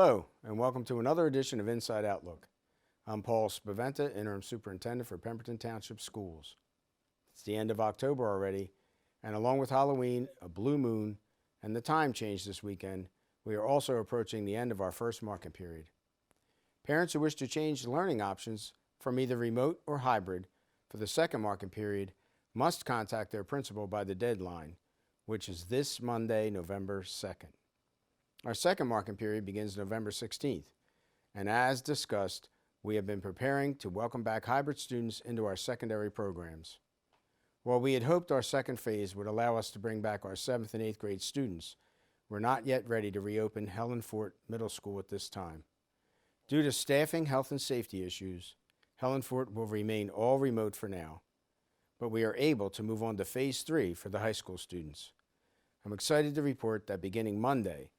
Hello, and welcome to another edition of Inside Outlook. I'm Paul Spaventa, Interim Superintendent for Pemberton Township Schools. It's the end of October already, and along with Halloween, a blue moon, and the time change this weekend, we are also approaching the end of our first marking period. Parents who wish to change learning options from either remote or hybrid for the second marking period must contact their principal by the deadline, which is this Monday, November 2nd. Our second marking period begins November 16th, and as discussed, we have been preparing to welcome back hybrid students into our secondary programs. While we had hoped our second phase would allow us to bring back our 7th and 8th grade students, we're not yet ready to reopen Helen Fort Middle School at this time. Due to staffing, health, and safety issues, Helen Fort will remain all remote for now, but we are able to move on to Phase 3 for the high school students. I'm excited to report that beginning Monday,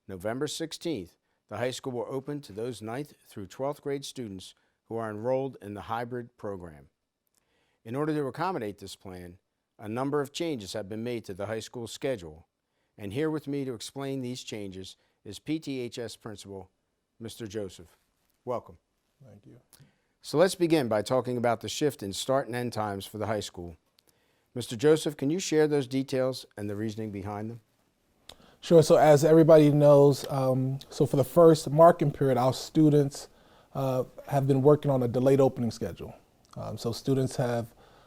November 16th, the high school will open to those 9th through 12th grade students who are enrolled in the hybrid program. In order to accommodate this plan, a number of changes have been made to the high school schedule, and here with me to explain these changes is PTHS Principal, Mr. Joseph. Welcome. Thank you. So let's begin by talking about the shift in start and end times for the high school. Mr. Joseph, can you share those details and the reasoning behind them? Sure. So as everybody knows, so for the first marking period, our students have been working on a delayed opening schedule. So students have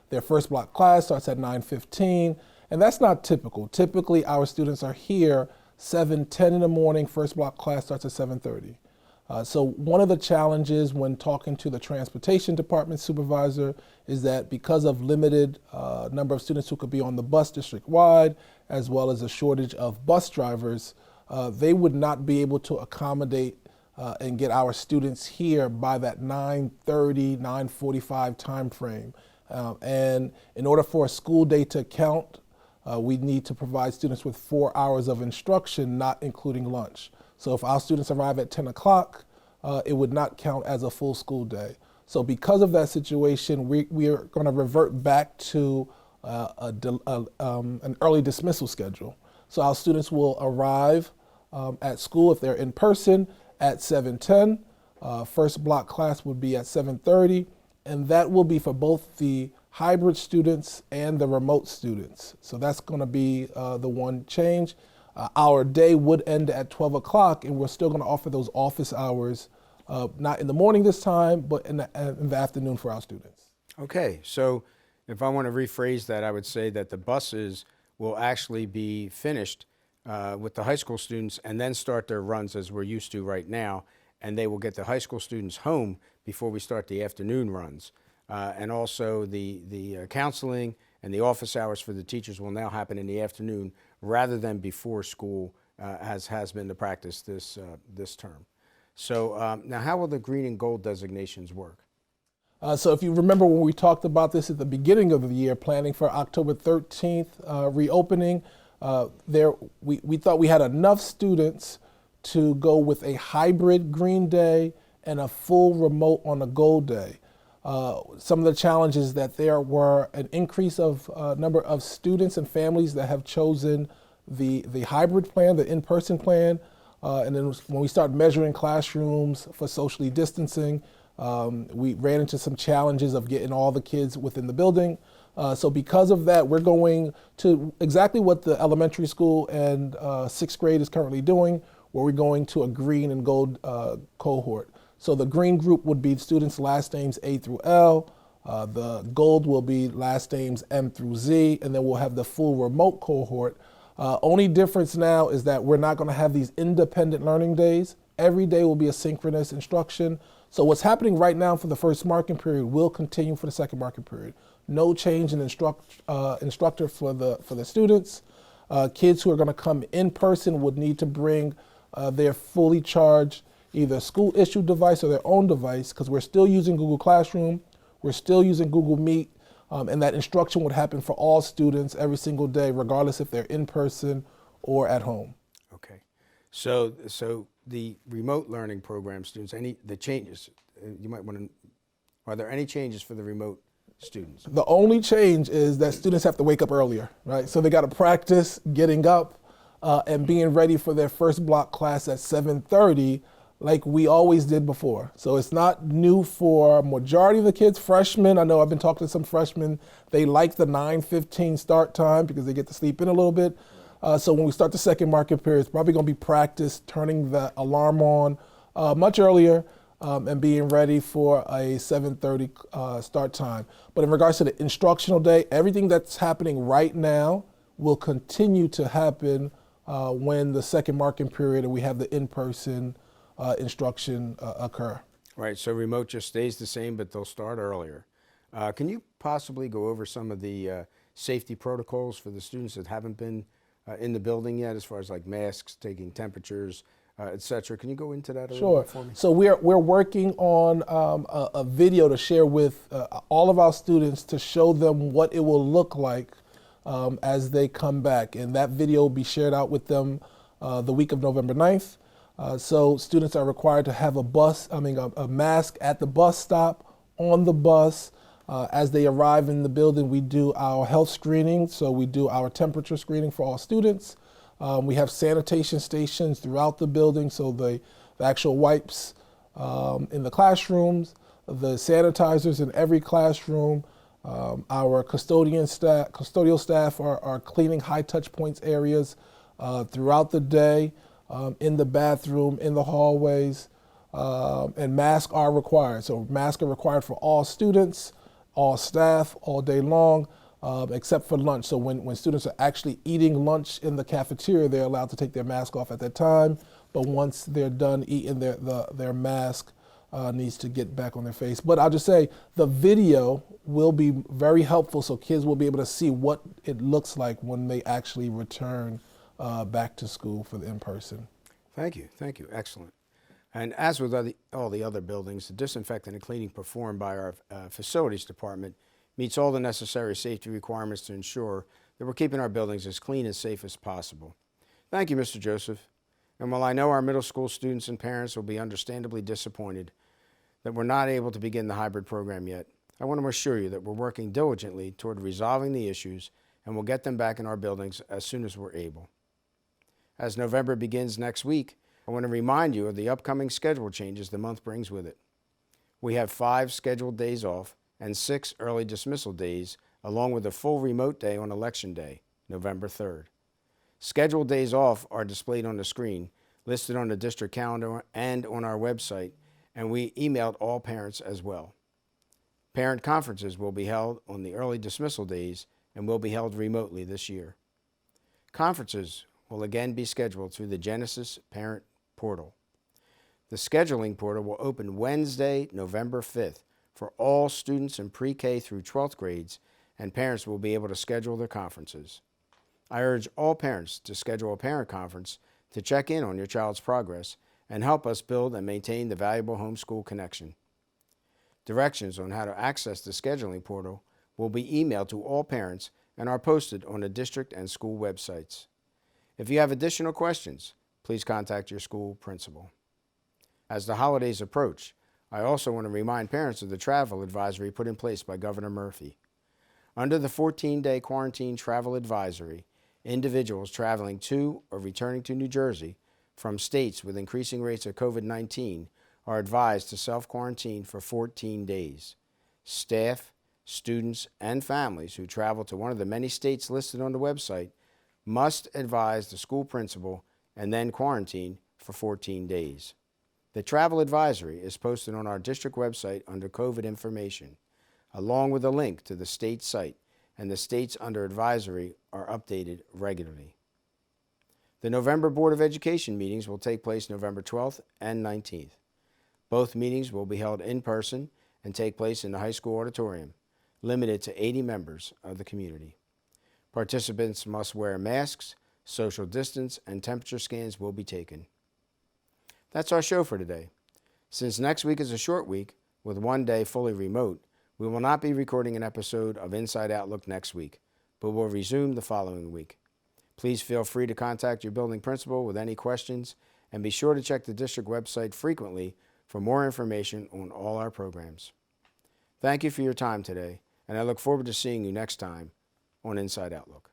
their first block class starts at 9:15, and that's not typical. Typically, our students are here 7:10 in the morning. First block class starts at 7:30. So one of the challenges when talking to the transportation department supervisor is that because of limited number of students who could be on the bus district-wide, as well as a shortage of bus drivers, they would not be able to accommodate and get our students here by that 9:30, 9:45 time frame. And in order for a school day to count, we need to provide students with 4 hours of instruction, not including lunch. So if our students arrive at 10 o'clock, it would not count as a full school day. So because of that situation, we are going to revert back to an early dismissal schedule. So our students will arrive at school if they're in person at 7:10. First block class would be at 7:30, and that will be for both the hybrid students and the remote students. So that's going to be the one change. Our day would end at 12 o'clock, and we're still going to offer those office hours, not in the morning this time, but in the afternoon for our students. Okay, so if I want to rephrase that, I would say that the buses will actually be finished with the high school students and then start their runs as we're used to right now, and they will get the high school students home before we start the afternoon runs. And also the counseling and the office hours for the teachers will now happen in the afternoon rather than before school, as has been the practice this term. So now how will the green and gold designations work? So if you remember when we talked about this at the beginning of the year, planning for October 13th reopening, we thought we had enough students to go with a hybrid green day and a full remote on a gold day. Some of the challenges that there were an increase of number of students and families that have chosen the hybrid plan, the in-person plan. And then when we start measuring classrooms for socially distancing, we ran into some challenges of getting all the kids within the building. So because of that, we're going to exactly what the elementary school and 6th grade is currently doing, where we're going to a green and gold cohort. So the green group would be students' last names A through L. The gold will be last names M through Z, and then we'll have the full remote cohort. Only difference now is that we're not going to have these independent learning days. Every day will be a synchronous instruction. So what's happening right now for the first marking period will continue for the second marking period. No change in instructor for the students. Kids who are going to come in person would need to bring their fully charged either school-issued device or their own device, because we're still using Google Classroom, we're still using Google Meet, and that instruction would happen for all students every single day, regardless if they're in person or at home. Okay, so the remote learning program students, the changes, you might want to, are there any changes for the remote students? The only change is that students have to wake up earlier, right? So they got to practice getting up and being ready for their first block class at 7:30. like we always did before. So it's not new for majority of the kids. Freshmen, I know I've been talking to some freshmen, they like the 9:15 start time because they get to sleep in a little bit. So when we start the second marking period, it's probably going to be practice turning the alarm on much earlier and being ready for a 7:30 start time. But in regards to the instructional day, everything that's happening right now will continue to happen when the second marking period and we have the in-person instruction occur. Right, so remote just stays the same, but they'll start earlier. Can you possibly go over some of the safety protocols for the students that haven't been in the building yet, as far as like masks, taking temperatures, et cetera? Can you go into that a little bit for me? So we're working on a video to share with all of our students to show them what it will look like as they come back. And that video will be shared out with them the week of November 9th. So students are required to have a mask at the bus stop, on the bus. As they arrive in the building, we do our health screening. So we do our temperature screening for all students. We have sanitation stations throughout the building. So the actual wipes in the classrooms, the sanitizers in every classroom. Our custodial staff are cleaning high touch points areas throughout the day. In the bathroom, in the hallways, and masks are required. So masks are required for all students, all staff, all day long, except for lunch. So when students are actually eating lunch in the cafeteria, they're allowed to take their mask off at that time. But once they're done eating, their mask needs to get back on their face. But I'll just say the video will be very helpful so kids will be able to see what it looks like when they actually return back to school for the in-person. Thank you, excellent. And as with all the other buildings, the disinfecting and cleaning performed by our facilities department meets all the necessary safety requirements to ensure that we're keeping our buildings as clean and safe as possible. Thank you, Mr. Joseph. And while I know our middle school students and parents will be understandably disappointed that we're not able to begin the hybrid program yet, I want to assure you that we're working diligently toward resolving the issues and we'll get them back in our buildings as soon as we're able. As November begins next week, I want to remind you of the upcoming schedule changes the month brings with it. We have 5 scheduled days off and 6 early dismissal days, along with a full remote day on Election Day, November 3rd. Scheduled days off are displayed on the screen, listed on the district calendar and on our website, and we emailed all parents as well. Parent conferences will be held on the early dismissal days and will be held remotely this year. Conferences will again be scheduled through the Genesis Parent Portal. The scheduling portal will open Wednesday, November 5th for all students in pre-K through 12th grades, and parents will be able to schedule their conferences. I urge all parents to schedule a parent conference to check in on your child's progress and help us build and maintain the valuable homeschool connection. Directions on how to access the scheduling portal will be emailed to all parents and are posted on the district and school websites. If you have additional questions, please contact your school principal. As the holidays approach, I also want to remind parents of the travel advisory put in place by Governor Murphy. Under the 14-day quarantine travel advisory, individuals traveling to or returning to New Jersey from states with increasing rates of COVID-19 are advised to self-quarantine for 14 days. Staff, students, and families who travel to one of the many states listed on the website must advise the school principal and then quarantine for 14 days. The travel advisory is posted on our district website under COVID information, along with a link to the state site, and the states under advisory are updated regularly. The November Board of Education meetings will take place November 12th and 19th. Both meetings will be held in person and take place in the high school auditorium, limited to 80 members of the community. Participants must wear masks, social distance, and temperature scans will be taken. That's our show for today. Since next week is a short week, with one day fully remote, we will not be recording an episode of Inside Outlook next week, but will resume the following week. Please feel free to contact your building principal with any questions, and be sure to check the district website frequently for more information on all our programs. Thank you for your time today, and I look forward to seeing you next time on Inside Outlook.